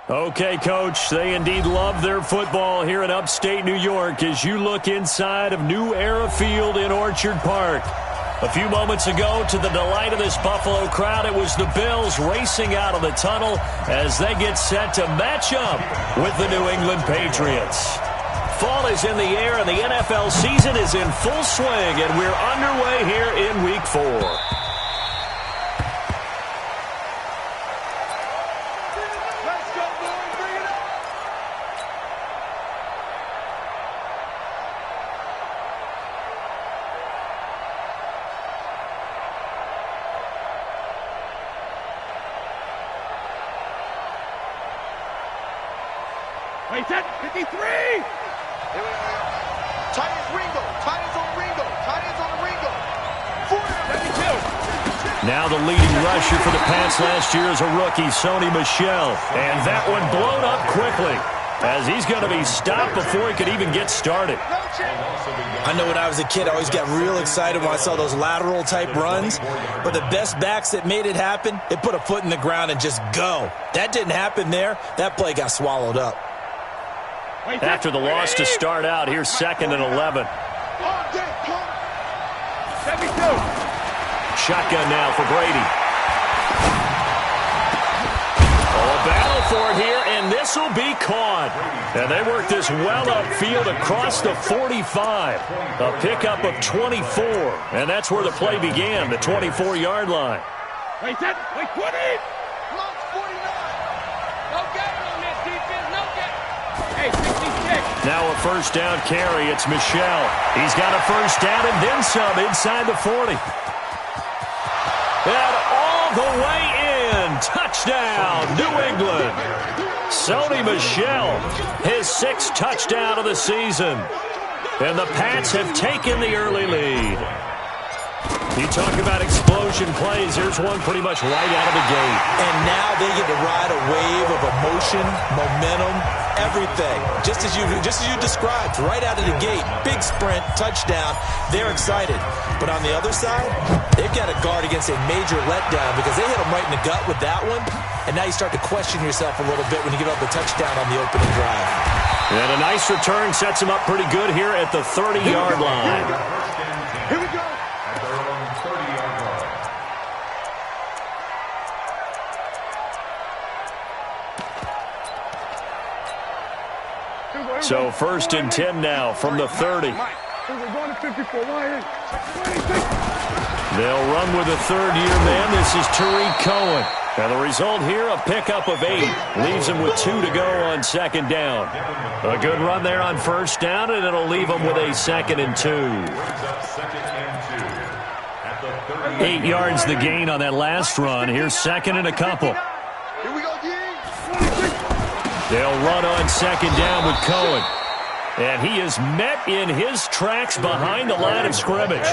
Okay, Coach, they indeed love their football here in upstate New York as you look inside of New Era Field in Orchard Park. A few moments ago, to the delight of this Buffalo crowd, it was the Bills racing out of the tunnel as they get set to match up with the New England Patriots. Fall is in the air and the NFL season is in full swing, and we're underway here in Week 4. Wait, 53! Here we go. Titans Ringo. Titans on Ringo. Titans on the Ringo. 42. Now the leading rusher for the Pats last year is a rookie, Sony Michel. And that one blown up quickly as he's going to be stopped before he could even get started. I know when I was a kid, I always got real excited when I saw those lateral type runs. But the best backs that made it happen, they put a foot in the ground and just go. That didn't happen there. That play got swallowed up. After the loss to start out, here's 2nd and 11. 72. Shotgun now for Brady. Oh, a battle for it here, and this will be caught. And they work this well upfield across the 45. A pickup of 24, and that's where the play began, the 24-yard line. Wait, 20. Now a first down carry. It's Michel. He's got a first down and then some inside the 40. And all the way in. Touchdown, New England. Sony Michel, his 6th touchdown of the season. And the Pats have taken the early lead. You talk about explosion plays. Here's one pretty much right out of the gate. And now they get to ride a wave of emotion, momentum, everything. Just as you described, right out of the gate. Big sprint, touchdown. They're excited. But on the other side, they've got to guard against a major letdown because they hit them right in the gut with that one. And now you start to question yourself a little bit when you give up a touchdown on the opening drive. And a nice return sets them up pretty good here at the 30-yard line. Here we go. So 1st and 10 now from the 30. They'll run with a third-year man. This is Tariq Cohen. And the result here, a pickup of 8. Leaves him with 2 to go on 2nd down. A good run there on 1st down, and it'll leave him with a 2nd and 2. 8 yards the gain on that last run. Here's 2nd and a couple. They'll run on 2nd down with Cohen. And he is met in his tracks behind the line of scrimmage.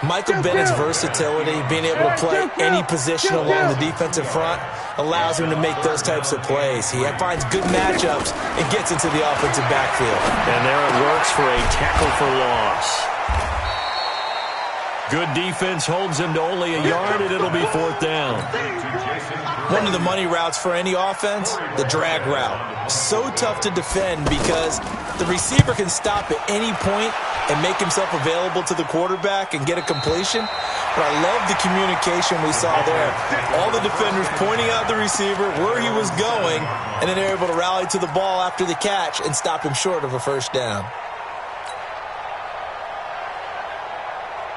Michael Bennett's versatility, being able to play any position along the defensive front, allows him to make those types of plays. He finds good matchups and gets into the offensive backfield. And there it works for a tackle for loss. Good defense holds him to only a yard, and it'll be 4th down. One of the money routes for any offense, the drag route. So tough to defend because the receiver can stop at any point and make himself available to the quarterback and get a completion. But I love the communication we saw there. All the defenders pointing out the receiver, where he was going, and then they're able to rally to the ball after the catch and stop him short of a first down.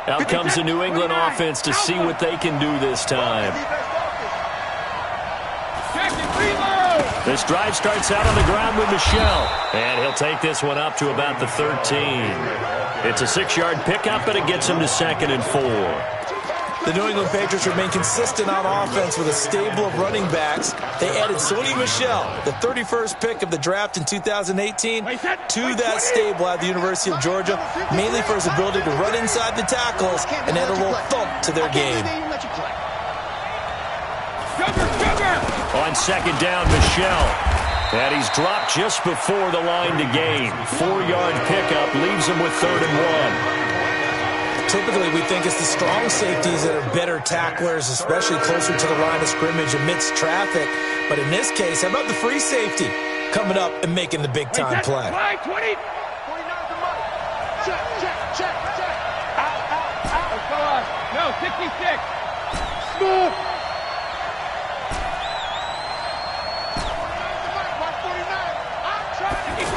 Out comes the New England offense to see what they can do this time. This drive starts out on the ground with Michel. And he'll take this one up to about the 13. It's a 6-yard pickup, and it gets him to 2nd and 4. The New England Patriots remain consistent on offense with a stable of running backs. They added Sony Michel, the 31st pick of the draft in 2018, to that stable at the University of Georgia, mainly for his ability to run inside the tackles and add a little thump to their game. On 2nd down, Michel. And he's dropped just before the line to gain. 4-yard pickup leaves him with 3rd and 1. Typically, we think it's the strong safeties that are better tacklers, especially closer to the line of scrimmage amidst traffic. But in this case, how about the free safety coming up and making the big-time play? 20. 49 the money. Check. Out. Let's go on. No, 66. Smooth. 49. I'm trying to get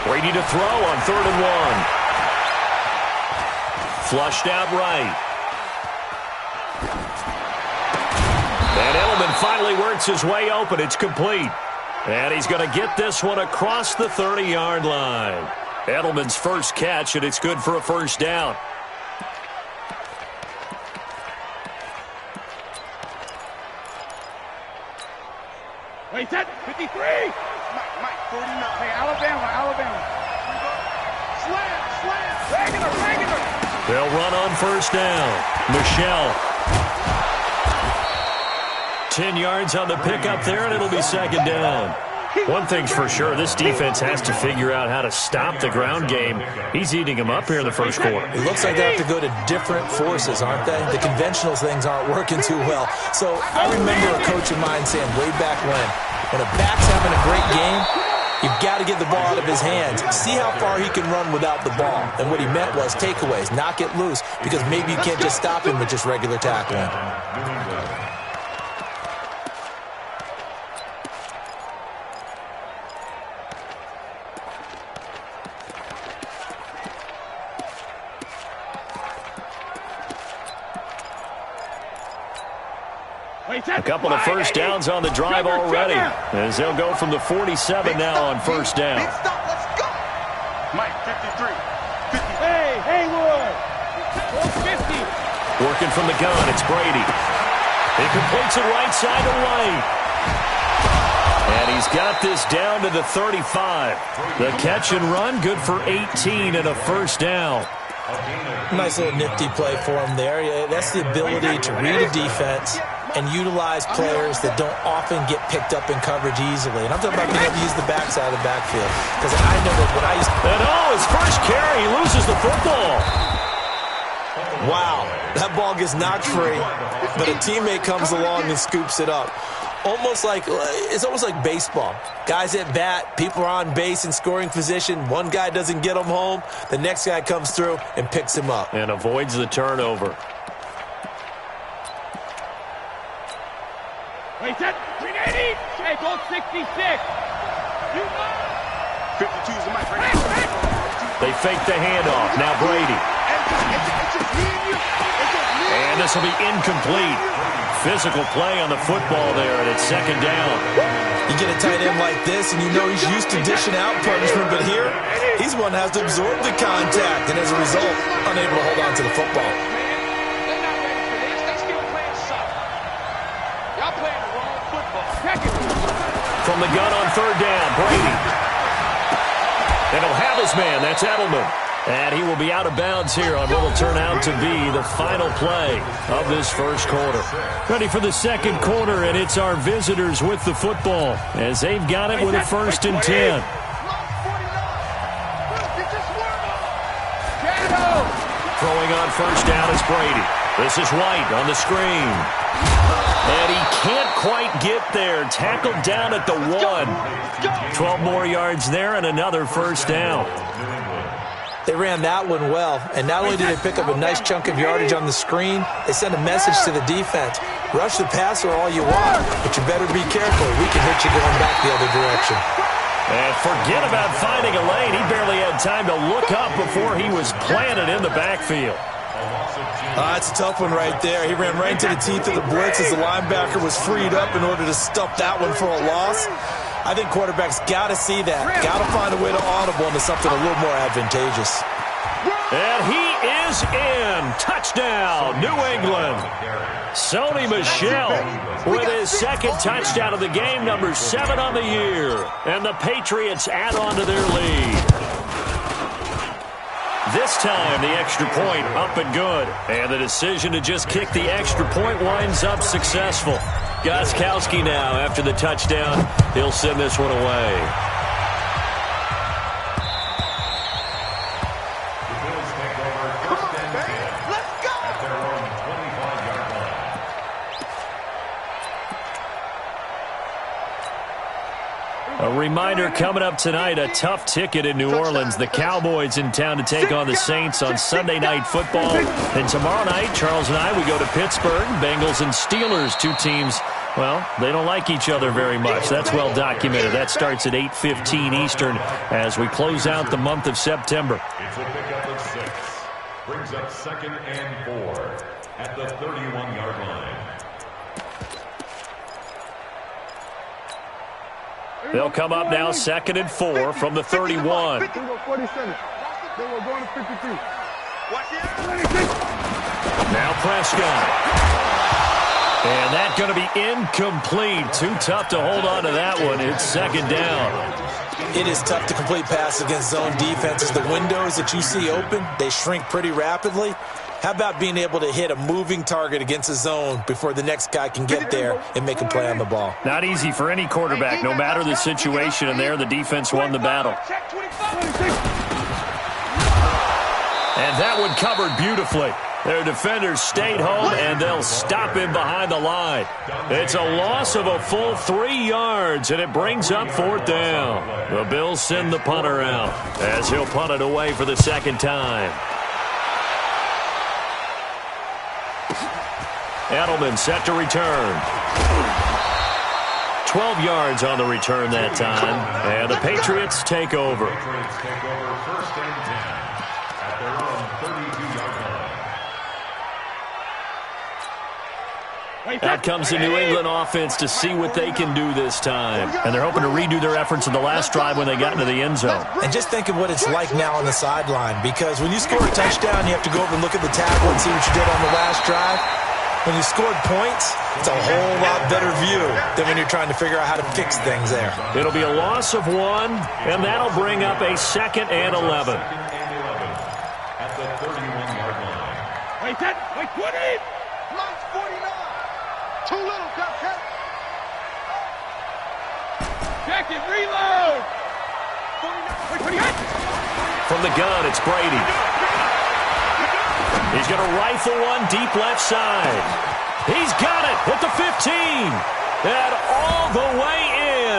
Brady to throw on 3rd and 1. Flushed out right. And Edelman finally works his way open. It's complete. And he's going to get this one across the 30-yard line. Edelman's first catch, and it's good for a first down. Wait, set. 53. Mike, 49. Hey, Alabama. Slam. Regular. They'll run on first down. Michelle. 10 yards on the pickup there, and it'll be second down. One thing's for sure, this defense has to figure out how to stop the ground game. He's eating them up here in the first quarter. It looks like they have to go to different forces, aren't they? The conventional things aren't working too well. So I remember a coach of mine saying way back when a back's having a great game, you've got to get the ball out of his hands. See how far he can run without the ball. And what he meant was takeaways, knock it loose, because maybe you can't just stop him with just regular tackling. A couple of first downs on the drive already, as they'll go from the 47 now on first down. Let's go. Mike, 53. Hey, Haywood. 50. Working from the gun, it's Brady. He completes it right side to right. And he's got this down to the 35. The catch and run, good for 18 and a first down. Nice little nifty play for him there. Yeah, that's the ability to read a defense and utilize players that don't often get picked up in coverage easily. And I'm talking about being able to use the backside of the backfield. Because I know that when I used to... And his first carry, he loses the football. Wow, that ball gets knocked free, but a teammate comes along and scoops it up. It's almost like baseball. Guys at bat, people are on base in scoring position. One guy doesn't get him home. The next guy comes through and picks him up. And avoids the turnover. Wait, set. 380. Hey, goal 66. 52 is the mic right now. They fake the handoff. Now Brady. And this will be incomplete. Physical play on the football there, and it's second down. You get a tight end like this, and you know he's used to dishing out punishment, but here, he's one that has to absorb the contact, and as a result, unable to hold on to the football. They're not ready for this. They still playing soft. Y'all playing the wrong football. From the gun on third down, Brady. And he'll have his man. That's Edelman. And he will be out of bounds here on what will turn out to be the final play of this first quarter. Ready for the second quarter, and it's our visitors with the football as they've got it with a 1st and 10. Throwing on first down is Brady. This is White on the screen. And he can't quite get there. Tackled down at the 1. 12 more yards there and another first down. They ran that one well, and not only did they pick up a nice chunk of yardage on the screen, they sent a message to the defense. Rush the passer all you want, but you better be careful. We can hit you going back the other direction. And forget about finding a lane. He barely had time to look up before he was planted in the backfield. That's a tough one right there. He ran right into the teeth of the blitz as the linebacker was freed up in order to stuff that one for a loss. I think quarterbacks got to see that. Got to find a way to audible into something a little more advantageous. And he is in. Touchdown, New England. Sony Michel with his second touchdown of the game, number 7 on the year. And the Patriots add on to their lead. This time, the extra point up and good. And the decision to just kick the extra point winds up successful. Gostkowski now, after the touchdown, he'll send this one away. A reminder coming up tonight, a tough ticket in New Orleans. The Cowboys in town to take on the Saints on Sunday Night Football. And tomorrow night, Charles and I, we go to Pittsburgh. Bengals and Steelers, two teams, well, they don't like each other very much. That's well documented. That starts at 8:15 Eastern as we close out the month of September. It's a pickup of 6. Brings up 2nd and 4 at the 31-yard line. They'll come up now 2nd and 4 from the 31. They were 47. They were going to 52. Now Prescott. And that's going to be incomplete. Too tough to hold on to that one. It's 2nd down. It is tough to complete pass against zone defenses. The windows that you see open, they shrink pretty rapidly. How about being able to hit a moving target against a zone before the next guy can get there and make a play on the ball? Not easy for any quarterback, no matter the situation. And there, the defense won the battle. And that one covered beautifully. Their defenders stayed home, and they'll stop him behind the line. It's a loss of a full 3 yards, and it brings up 4th down. The Bills send the punter out as he'll punt it away for the 2nd time. Edelman set to return. 12 yards on the return that time, and the Patriots take over. Patriots take over 1st and 10 at their own 32-yard line. Out comes the New England offense to see what they can do this time. And they're hoping to redo their efforts in the last drive when they got into the end zone. And just think of what it's like now on the sideline, because when you score a touchdown, you have to go over and look at the tackle and see what you did on the last drive. When you scored points, it's a whole lot better view than when you're trying to figure out how to fix things there. It'll be a loss of 1, and that'll bring up a 2nd and 11. At the 31-yard line. Wait, 20. Mike's 49. Too little, Cupcake. Check it, reload. 49. From the gun, it's Brady. He's going to rifle one deep left side. He's got it at the 15. And all the way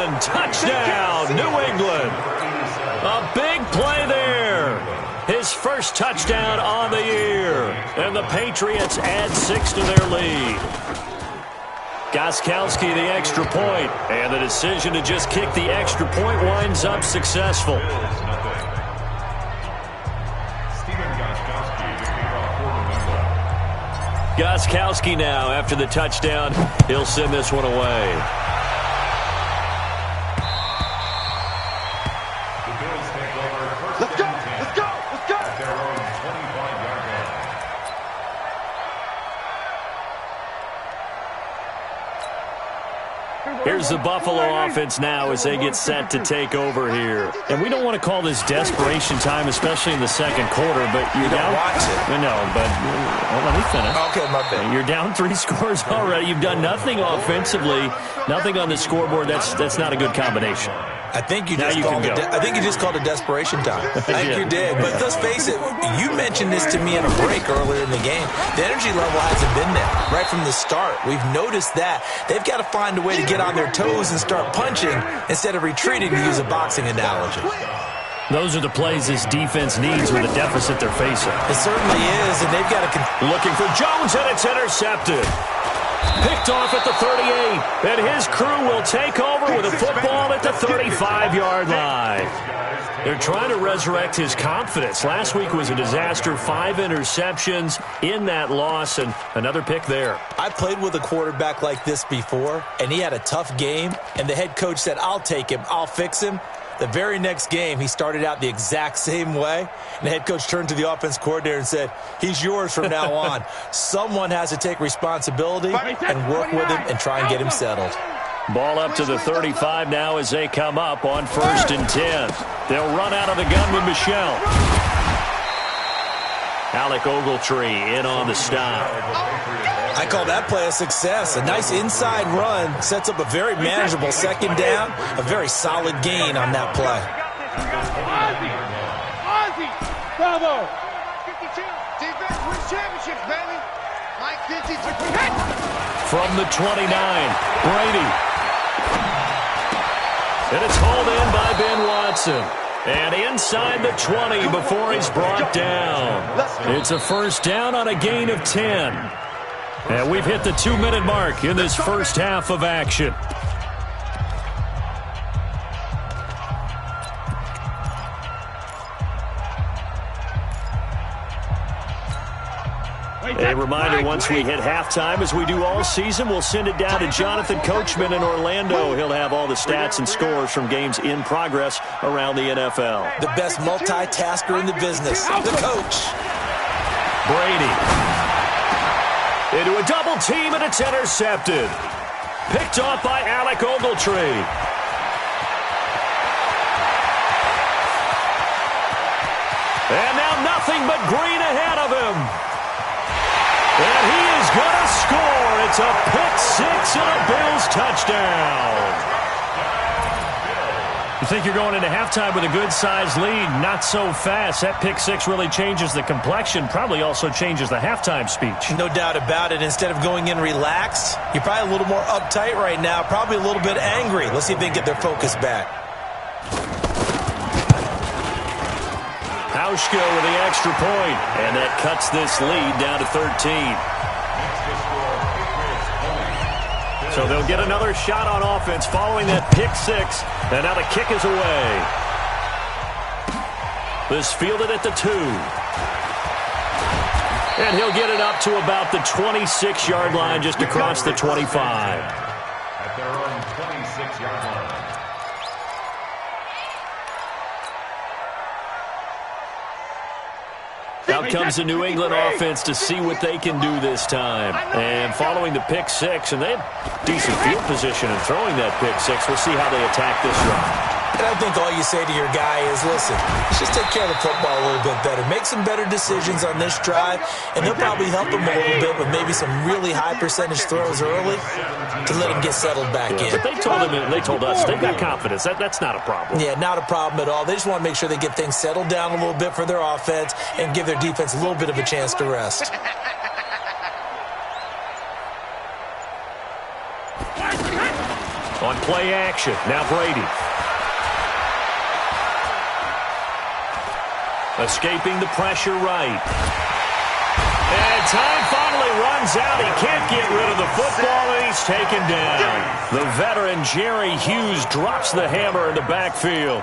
in. Touchdown, New England. A big play there. His first touchdown on the year. And the Patriots add 6 to their lead. Gostkowski the extra point. And the decision to just kick the extra point winds up successful. Gostkowski now, after the touchdown, he'll send this one away. The Bills take over 1st and 10 at their own 25-yard line. Here's the Buffalo offense now as they get set to take over here. And we don't want to call this desperation time, especially in the 2nd quarter, but you're down. Watch it. No, but let me finish. Okay, my bad. You're down 3 scores already. You've done nothing offensively, nothing on the scoreboard. That's not a good combination. I think you Now just you called can it. go. I think you just called it desperation time. I think you did. But let's face it. You mentioned this to me in a break earlier in the game. The energy level hasn't been there right from the start. We've noticed that they've got to find a way to get on their toes and start punching instead of retreating, to use a boxing analogy. Those are the plays this defense needs with the deficit they're facing. It certainly is, and they've got to. Looking for Jones, and it's intercepted. Picked off at the 38, and his crew will take over with a football at the 35-yard line. They're trying to resurrect his confidence. Last week was a disaster, 5 interceptions in that loss, and another pick there. I played with a quarterback like this before, and he had a tough game, and the head coach said, "I'll take him, I'll fix him." The very next game, he started out the exact same way, and the head coach turned to the offense coordinator and said, "He's yours from now on." Someone has to take responsibility and work with him and try and get him settled. Ball up to the 35 now as they come up on 1st and 10. They'll run out of the gun with Michelle. Alec Ogletree in on the stop. I call that play a success. A nice inside run sets up a very manageable 2nd down. A very solid gain on that play. Ozzy! Bravo! 52. Defense wins championships, baby. Mike 52. From the 29, Brady. And it's hauled in by Ben Watson. And inside the 20 before he's brought down. It's a first down on a gain of 10. And we've hit the 2-minute mark in this first half of action. A reminder, once we hit halftime, as we do all season, we'll send it down to Jonathan Coachman in Orlando. He'll have all the stats and scores from games in progress around the NFL. The best multitasker in the business, the coach. Brady. Into a double team, and it's intercepted. Picked off by Alec Ogletree. And now nothing but green ahead of him. And he is going to score. It's a pick six and a Bills touchdown. You think you're going into halftime with a good-sized lead? Not so fast. That pick six really changes the complexion, probably also changes the halftime speech. No doubt about it. Instead of going in relaxed, you're probably a little more uptight right now, probably a little bit angry. Let's see if they can get their focus back. Hauschka with the extra point, and that cuts this lead down to 13. So they'll get another shot on offense following that pick six, and now the kick is away. This fielded at the 2. And he'll get it up to about the 26-yard line, just across the 25. At their own 26-yard line. Out comes the New England offense to see what they can do this time. And following the pick six, and they have decent field position in throwing that pick six. We'll see how they attack this run. And I think all you say to your guy is, listen, let's just take care of the football a little bit better. Make some better decisions on this drive, and they'll probably help him a little bit with maybe some really high percentage throws early to let him get settled back in. But they told us they've got confidence. That's not a problem. Yeah, not a problem at all. They just want to make sure they get things settled down a little bit for their offense and give their defense a little bit of a chance to rest. On play action, now Brady. Escaping the pressure right. And time finally runs out. He can't get rid of the football, and he's taken down. The veteran Jerry Hughes drops the hammer in the backfield.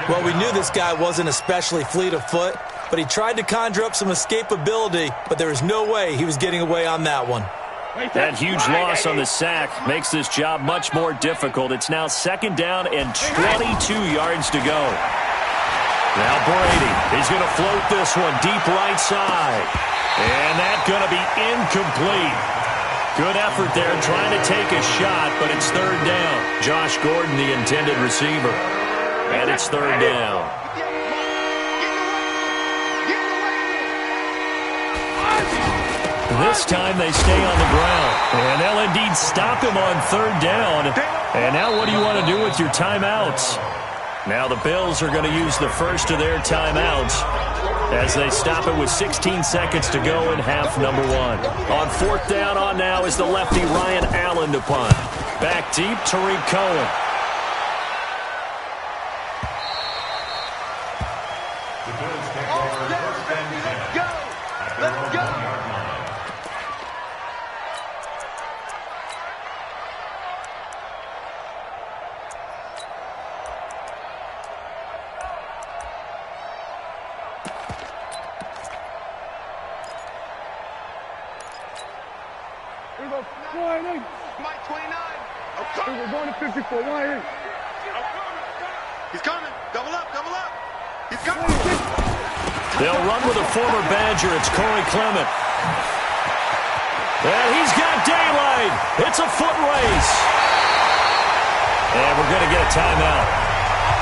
Well, we knew this guy wasn't especially fleet of foot, but he tried to conjure up some escapability, but there was no way he was getting away on that one. That huge loss on the sack makes this job much more difficult. It's now second down and 22 yards to go. Now Brady, he's going to float this one deep right side. And that's going to be incomplete. Good effort there trying to take a shot, but it's third down. Josh Gordon, the intended receiver. And it's third down. This time they stay on the ground. And they'll indeed stop him on third down. And now what do you want to do with your timeouts? Now the Bills are going to use the first of their timeouts as they stop it with 16 seconds to go in half number 1. On fourth down on now is the lefty Ryan Allen to punt. Back deep, Tariq Cohen. The Bills take over first and 10 at their own 1-yard line. Mike 29. We're going to 54. He's coming. Double up. He's coming. They'll run with a former Badger. It's Corey Clement. And he's got daylight. It's a foot race. And we're going to get a timeout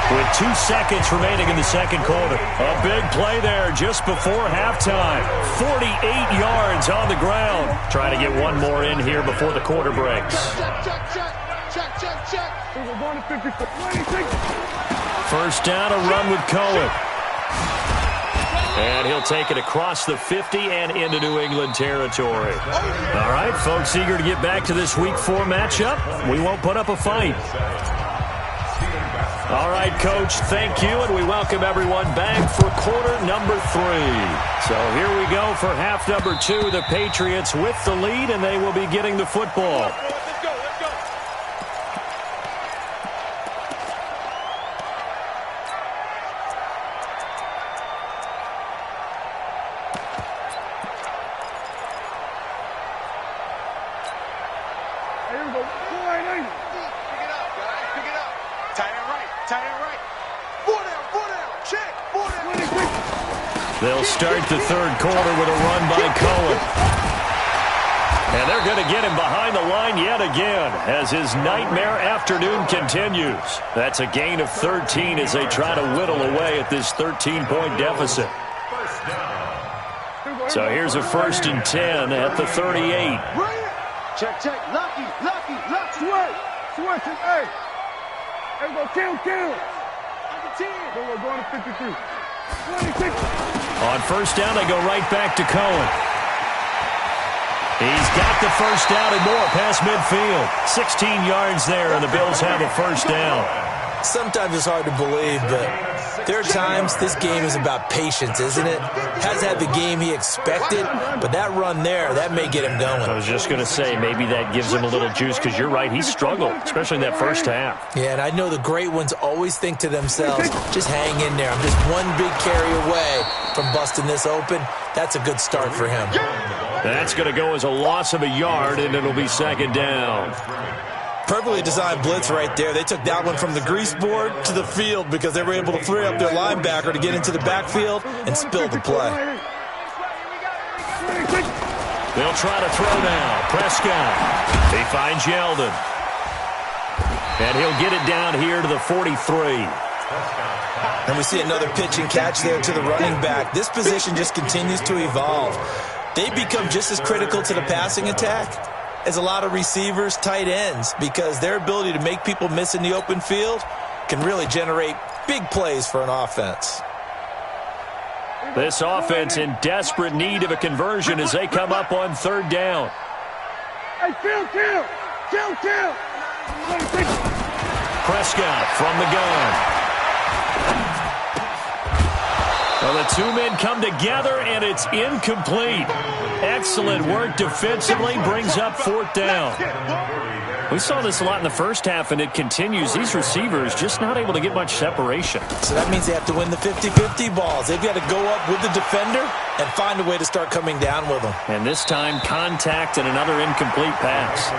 with 2 seconds remaining in the second quarter. A big play there just before halftime. 48 yards on the ground. Trying to get one more in here before the quarter breaks. Check. We're going to 54. First down, a run with Cohen. And he'll take it across the 50 and into New England territory. All right, folks, eager to get back to this Week 4 matchup. We won't put up a fight. All right, Coach, thank you, and we welcome everyone back for quarter number 3. So here we go for half number 2. The Patriots with the lead, and they will be getting the football. Let's go, let's go. Here we go. Pick it up, guys. Pick it up. Tight end right. Tight end right. 4 down. 4 down. Check. 4 down. They'll start the third quarter with a run by Cohen. And they're going to get him behind the line yet again as his nightmare afternoon continues. That's a gain of 13 as they try to whittle away at this 13-point deficit. So here's a 1st and 10 at the 38. Check, check. Lucky. Switch. Hey. There we go. Kill. Under 10. We're going to 53. 26. On 1st down, they go right back to Cohen. He's got the 1st down and more past midfield. 16 yards there, and the Bills have a 1st down. Sometimes it's hard to believe, but there are times this game is about patience, isn't it? Hasn't had the game he expected, but that run there, that may get him going. I was just going to say, maybe that gives him a little juice, because you're right, he struggled, especially in that first half. Yeah, and I know the great ones always think to themselves, just hang in there. I'm just one big carry away from busting this open. That's a good start for him. That's going to go as a loss of a yard, and it'll be 2nd down. Perfectly designed blitz right there. They took that one from the grease board to the field because they were able to free up their linebacker to get into the backfield and spill the play. They'll try to throw now. Prescott. He finds Yeldon. And he'll get it down here to the 43. And we see another pitch and catch there to the running back. This position just continues to evolve. They become just as critical to the passing attack as a lot of receivers, tight ends, because their ability to make people miss in the open field can really generate big plays for an offense. This offense in desperate need of a conversion as they come up on 3rd down. Hey, kill. Prescott from the gun. Well, the 2 men come together, and it's incomplete. Excellent work defensively, brings up 4th down. We saw this a lot in the first half, and it continues. These receivers just not able to get much separation. So that means they have to win the 50-50 balls. They've got to go up with the defender and find a way to start coming down with them. And this time, contact and another incomplete pass.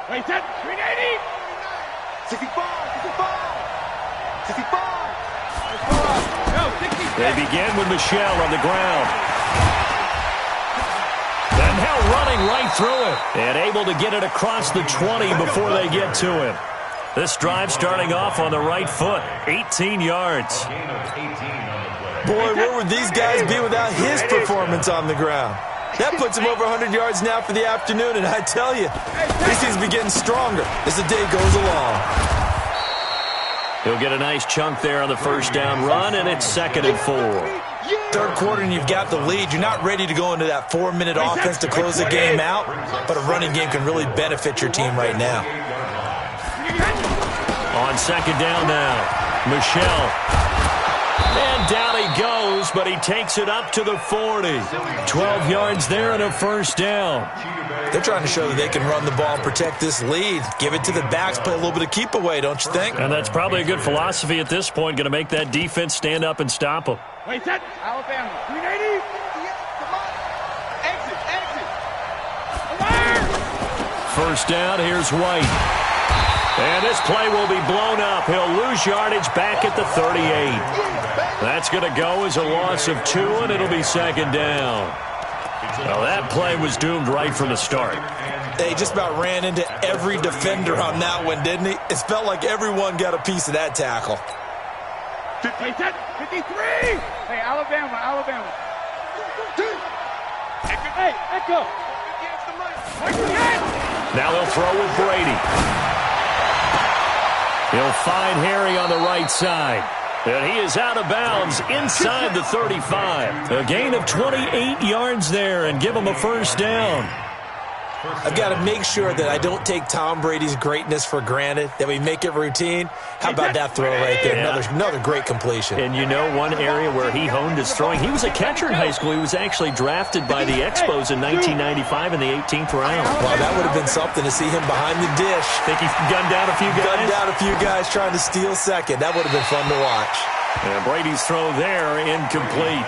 Wait, set. 380. 65. 65. No, 60. They begin with Michelle on the ground. And now running right through it. And able to get it across the 20 before they get to him. This drive starting off on the right foot. 18 yards. Boy, where would these guys be without his performance on the ground? That puts him over 100 yards now for the afternoon, and I tell you, he seems to be getting stronger as the day goes along. He'll get a nice chunk there on the 1st down run, and it's 2nd and 4. Third quarter, and you've got the lead. You're not ready to go into that 4-minute offense to close the game out, but a running game can really benefit your team right now. On 2nd down now, Michelle. And down he goes, but he takes it up to the 40. 12 yards there and a 1st down. They're trying to show that they can run the ball and protect this lead. Give it to the backs, play a little bit of keep away, don't you think? And that's probably a good philosophy at this point, going to make that defense stand up and stop them. Wait, set. Alabama. 380. Come on. Exit. 1st down, here's White. And this play will be blown up. He'll lose yardage back at the 38. That's going to go as a loss of 2, and it'll be 2nd down. Well, that play was doomed right from the start. They just about ran into every defender on that one, didn't he? It felt like everyone got a piece of that tackle. 53. Hey, Alabama. Hey, echo. Now they'll throw with Brady. He'll find Harry on the right side. And he is out of bounds inside the 35. A gain of 28 yards there and give him a first down. I've got to make sure that I don't take Tom Brady's greatness for granted, that we make it routine. How about that throw right there? Yeah. Another great completion. And you know one area where he honed his throwing? He was a catcher in high school. He was actually drafted by the Expos in 1995 in the 18th round. Wow, that would have been something to see him behind the dish. Think he gunned down a few guys? Gunned down a few guys trying to steal second. That would have been fun to watch. And Brady's throw there, incomplete.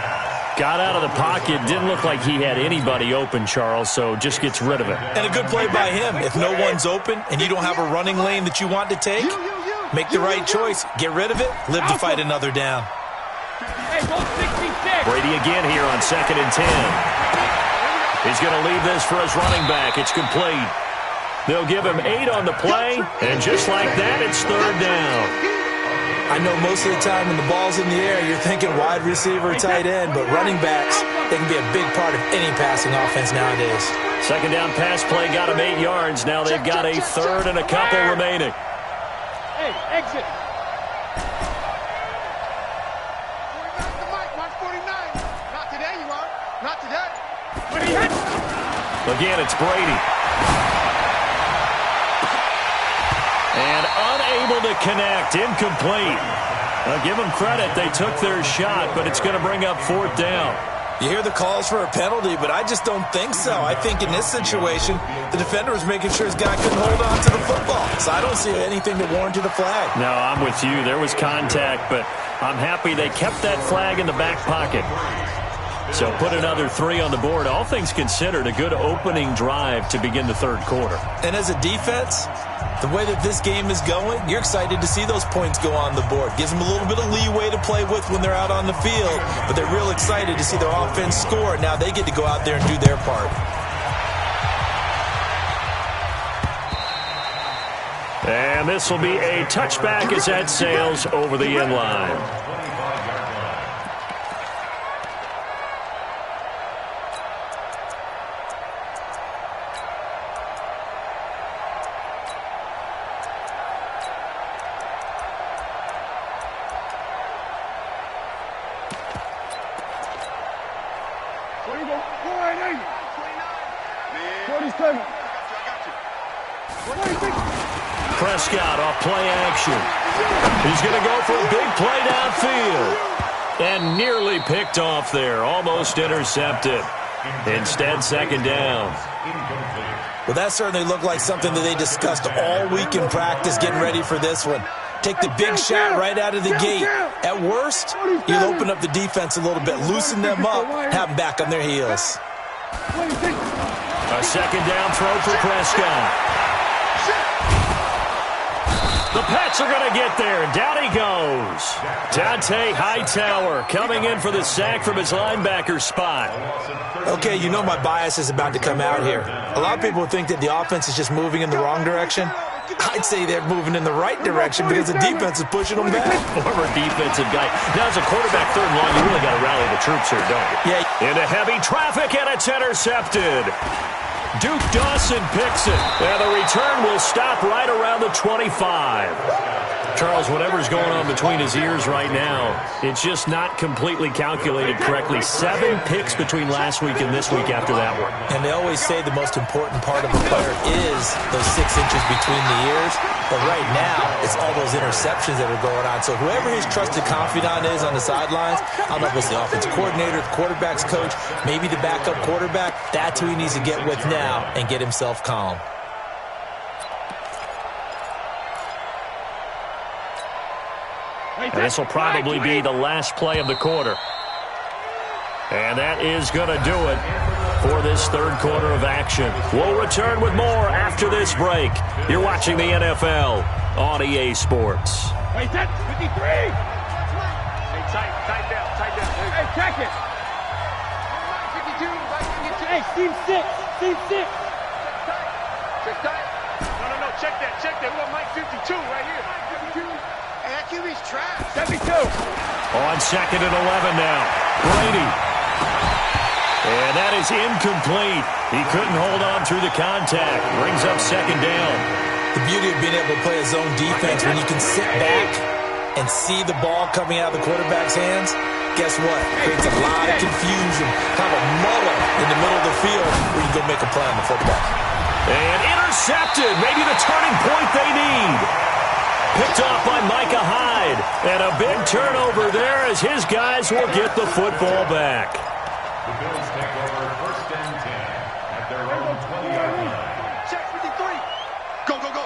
Got out of the pocket. Didn't look like he had anybody open, Charles, so just gets rid of it. And a good play by him. If no one's open and you don't have a running lane that you want to take, make the right choice. Get rid of it. Live to fight another down. Brady again here on 2nd and 10. He's going to leave this for his running back. It's complete. They'll give him 8 on the play, and just like that, it's 3rd down. I know most of the time when the ball's in the air, you're thinking wide receiver, tight end, but running backs, they can be a big part of any passing offense nowadays. 2nd down pass play got him 8 yards. Now they've got a 3rd and a couple remaining. Hey, exit. Not today, you are. Not today. Again, it's Brady. And unable to connect. Incomplete. Give them credit. They took their shot, but it's going to bring up 4th down. You hear the calls for a penalty, but I just don't think so. I think in this situation, the defender was making sure his guy couldn't hold on to the football. So I don't see anything that warranted a flag. No, I'm with you. There was contact, but I'm happy they kept that flag in the back pocket. So put another 3 on the board. All things considered, a good opening drive to begin the 3rd quarter. And as a defense, the way that this game is going, you're excited to see those points go on the board. Gives them a little bit of leeway to play with when they're out on the field, but they're real excited to see their offense score. Now they get to go out there and do their part. And this will be a touchback as that sails over the end line. Prescott off play action. He's going to go for a big play downfield. And nearly picked off there. Almost intercepted. Instead, 2nd down. Well, that certainly looked like something that they discussed all week in practice getting ready for this one. Take the big shot right out of the gate. At worst, you'll open up the defense a little bit, loosen them up, have them back on their heels. A 2nd down throw for Prescott. The Pats are going to get there. Down he goes. Dante Hightower coming in for the sack from his linebacker spot. Okay, you know my bias is about to come out here. A lot of people think that the offense is just moving in the wrong direction. I'd say they're moving in the right direction because the defense is pushing them back. Former defensive guy. Now, as a quarterback 3rd and long, you really got to rally the troops here, don't you? Yeah. Into heavy traffic, and it's intercepted. Duke Dawson picks it. And the return will stop right around the 25. Charles, whatever's going on between his ears right now, it's just not completely calculated correctly. 7 picks between last week and this week after that one. And they always say the most important part of a player is those 6 inches between the ears. But right now, it's all those interceptions that are going on. So whoever his trusted confidant is on the sidelines, I don't know if it's the offensive coordinator, the quarterback's coach, maybe the backup quarterback, that's who he needs to get with now and get himself calm. This will probably be the last play of the quarter. And that is going to do it for this 3rd quarter of action. We'll return with more after this break. You're watching the NFL on EA Sports. Hey, that's 53. Hey, tight down. Hey, check it. 52, 52. Hey, team 6. Check tight. No, check that. We got Mike 52 right here. 52. Hey, that QB's trash. 72. On 2nd and 11 now. Brady. And that is incomplete. He couldn't hold on through the contact. Brings up second down. The beauty of being able to play a zone defense when you can sit back and see the ball coming out of the quarterback's hands, guess what? Creates a lot of confusion, kind of a muddle in the middle of the field where you go make a play on the football. And intercepted. Maybe the turning point they need. Picked off by Micah Hyde. And a big turnover there as his guys will get the football back. The Bills take over first and 10 at their own 20-yard line. Check 53. Go, go, go.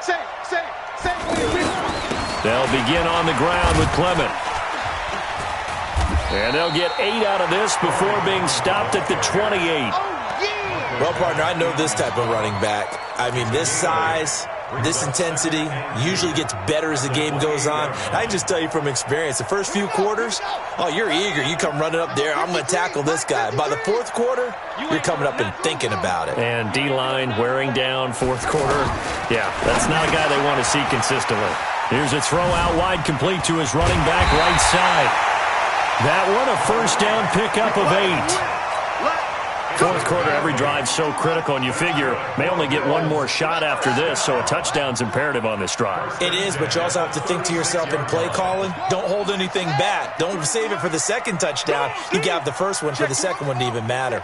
Save. They'll begin on the ground with Clement. And they'll get 8 out of this before being stopped at the 28. Well, partner, I know this type of running back. I mean, this size, this intensity usually gets better as the game goes on. I can just tell you from experience, the first few quarters, oh, you're eager. You come running up there, I'm going to tackle this guy. By the fourth quarter, you're coming up and thinking about it. And D-line wearing down fourth quarter. Yeah, that's not a guy they want to see consistently. Here's a throw out wide, complete to his running back right side. That one a first down pickup of 8. Fourth quarter, every drive so critical, and you figure may only get one more shot after this, so a touchdown's imperative on this drive. It is, but you also have to think to yourself in play calling, don't hold anything back. Don't save it for the second touchdown. You got the first one for the second one to even matter.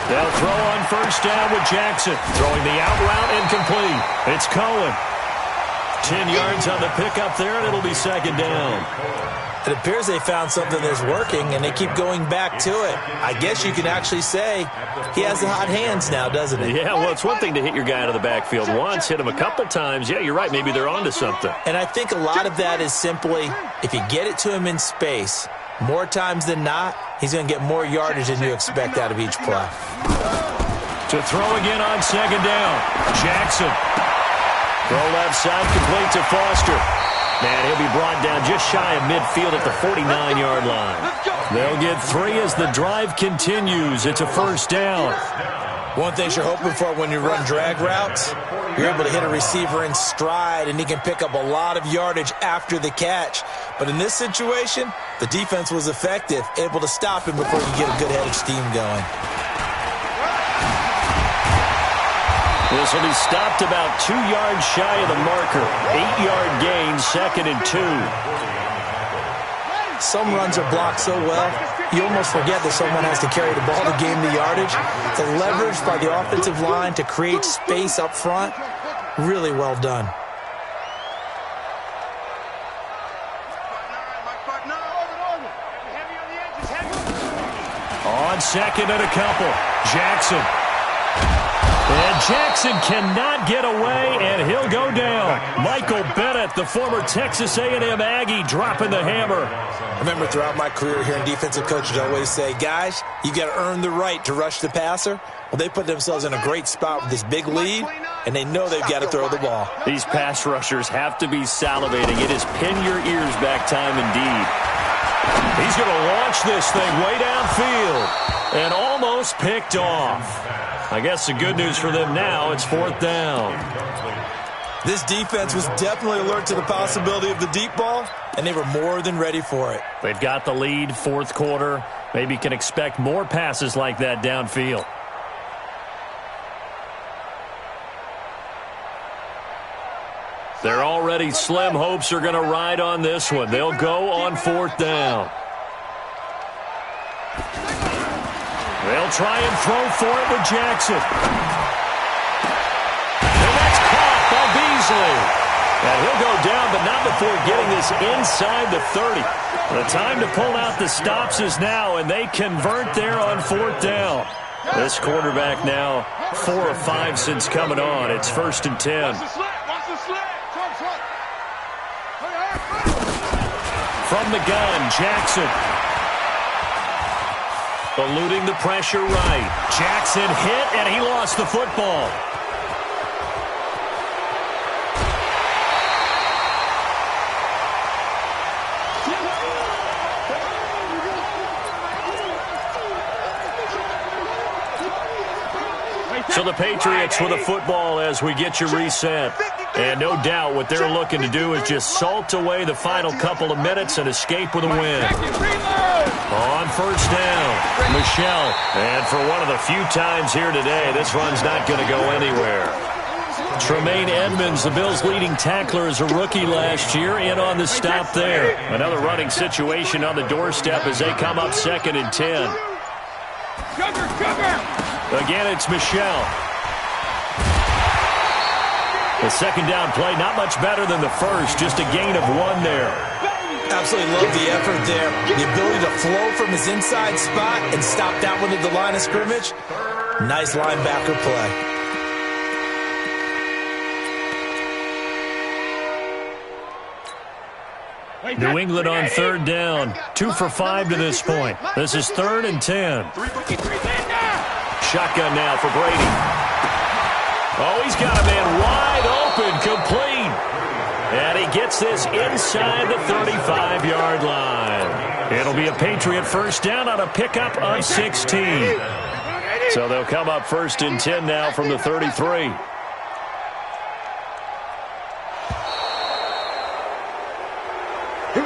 They'll throw on first down with Jackson. Throwing the out route incomplete. It's Cohen. 10 yards on the pickup there, and it'll be second down. It appears they found something that's working, and they keep going back to it. I guess you can actually say he has the hot hands now, doesn't he? Yeah, well, it's one thing to hit your guy out of the backfield once, hit him a couple times. Yeah, you're right. Maybe they're onto something. And I think a lot of that is simply if you get it to him in space, more times than not, he's going to get more yardage than you expect out of each play. To throw again on second down. Jackson. Throw left side, complete to Foster. And he'll be brought down just shy of midfield at the 49-yard line. They'll get 3 as the drive continues. It's a first down. One thing you're hoping for when you run drag routes, you're able to hit a receiver in stride, and he can pick up a lot of yardage after the catch. But in this situation, the defense was effective, able to stop him before you get a good head of steam going. This will be stopped about 2 yards shy of the marker. 8-yard gain, second and 2. Some runs are blocked so well, you almost forget that someone has to carry the ball to gain the yardage. The leverage by the offensive line to create space up front, really well done. On second and a couple, Jackson. And Jackson cannot get away, and he'll go down. Michael Bennett, the former Texas A&M Aggie, dropping the hammer. I remember throughout my career here in defensive coaches, I always say, guys, you got to earn the right to rush the passer. Well, they put themselves in a great spot with this big lead, and they know they've got to throw the ball. These pass rushers have to be salivating. It is pin your ears back time indeed. He's going to launch this thing way downfield and almost picked off. I guess the good news for them now, it's fourth down. This defense was definitely alert to the possibility of the deep ball, and they were more than ready for it. They've got the lead, fourth quarter. Maybe can expect more passes like that downfield. Their already slim hopes are going to ride on this one. They'll go on fourth down. They'll try and throw for it with Jackson. And that's caught by Beasley. And he'll go down, but not before getting this inside the 30. The time to pull out the stops is now, and they convert there on fourth down. This quarterback now 4 of 5 since coming on. It's first and 10. From the gun, Jackson. Eluding the pressure right. Jackson hit, and he lost the football. So the Patriots with a football as we get you reset. And no doubt what they're looking to do is just salt away the final couple of minutes and escape with a win. On first down, Michelle. And for one of the few times here today, this run's not going to go anywhere. Tremaine Edmonds, the Bills' leading tackler as a rookie last year, in on the stop there. Another running situation on the doorstep as they come up 2nd and 10. Again, it's Michelle. The second down play, not much better than the first, just a gain of 1 there. Absolutely love the effort there. The ability to flow from his inside spot and stop that one at the line of scrimmage. Nice linebacker play. New England on 3rd down. 2 for 5 to this point. This is 3rd and 10. Shotgun now for Brady. Oh, he's got a man wide open, complete. And he gets this inside the 35-yard line. It'll be a Patriot first down on a pickup of 16. So they'll come up 1st and 10 now from the 33.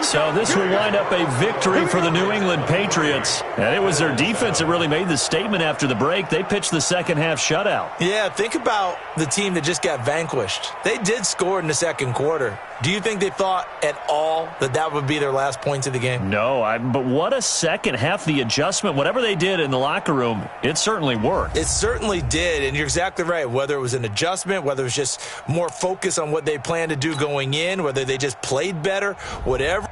So this will wind up a victory for the New England Patriots. And it was their defense that really made the statement after the break. They pitched the second half shutout. Yeah, think about the team that just got vanquished. They did score in the second quarter. Do you think they thought at all that that would be their last points of the game? No, but what a second half. The adjustment, whatever they did in the locker room, it certainly worked. It certainly did, and you're exactly right. Whether it was an adjustment, whether it was just more focus on what they planned to do going in, whether they just played better, whatever